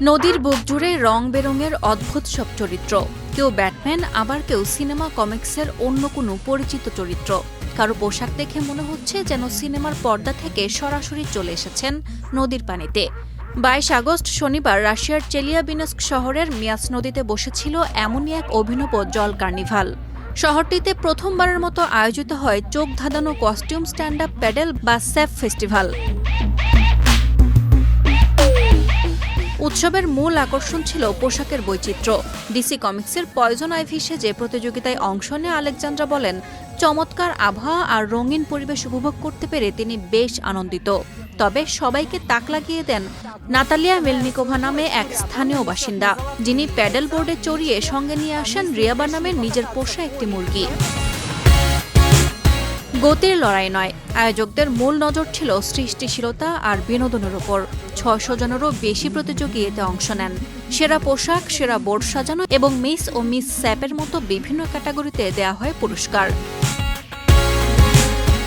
নদীর বুক জুড়ে রং বেরঙের অদ্ভুত সব চরিত্র, কেউ ব্যাটম্যান, আবার কেউ সিনেমা কমিক্সের অন্য কোনো পরিচিত চরিত্র। কারো পোশাক দেখে মনে হচ্ছে যেন সিনেমার পর্দা থেকে সরাসরি চলে এসেছেন নদীর পানিতে। 22 আগস্ট শনিবার রাশিয়ার চেলিয়াবিনস্ক শহরের মিয়াস নদীতে বসেছিল এমনই এক অভিনব জল কার্নিভাল। শহরটিতে প্রথমবারের মতো আয়োজিত হয় চোখ ধাঁধানো কস্টিউম, স্ট্যান্ড আপ প্যাডেল বা সেফ ফেস্টিভ্যাল। উৎসবের মূল আকর্ষণ ছিল পোশাকের বৈচিত্র্য। ডিসি কমিক্সের পয়জন আইভি সেজে প্রতিযোগিতায় অংশ নিয়ে আলেকজান্দ্রা বলেন, চমৎকার আবহাওয়া আর রঙিন পরিবেশ উপভোগ করতে পেরে তিনি বেশ আনন্দিত। তবে সবাইকে তাক লাগিয়ে দেন নাতালিয়া মেলনিকোভা নামে এক স্থানীয় বাসিন্দা, যিনি প্যাডেল বোর্ডে চড়িয়ে সঙ্গে নিয়ে আসেন রিয়াবা নামের নিজের পোষা একটি মুরগি। গতির লড়াই নয়, আয়োজকদের মূল নজর ছিল সৃষ্টিশীলতা আর বিনোদনের উপর। 600 জনেরও বেশি প্রতিযোগী এতে অংশ নেন। সেরা পোশাক, সেরা বোর্ড সাজানো এবং মিস ও মিস স্যাপের মতো বিভিন্ন ক্যাটাগরিতে দেয়া হয় পুরস্কার।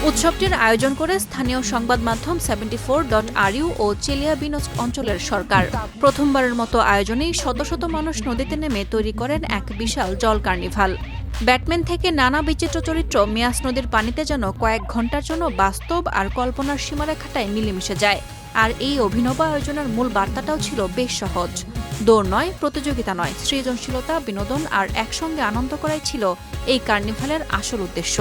উৎসবটির আয়োজন করে স্থানীয় সংবাদ মাধ্যম 74.ru ও চেলিয়াবিনস্ক অঞ্চলের সরকার। প্রথমবারের মতো আয়োজনেই শত শত মানুষ নদীতে নেমে তৈরি করেন এক বিশাল জল কার্নিভাল। ব্যাটম্যান থেকে নানা বিচিত্র চরিত্র মিয়াস নদীর পানিতে যেন কয়েক ঘন্টার জন্য বাস্তব আর কল্পনার সীমারেখাটায় মিলেমিশে যায়। আর এই অভিনব আয়োজনের মূল বার্তাটাও ছিল বেশ সহজ। দৌড় নয়, প্রতিযোগিতা নয়, সৃজনশীলতা, বিনোদন আর একসঙ্গে আনন্দ করাই ছিল এই কার্নিভালের আসল উদ্দেশ্য।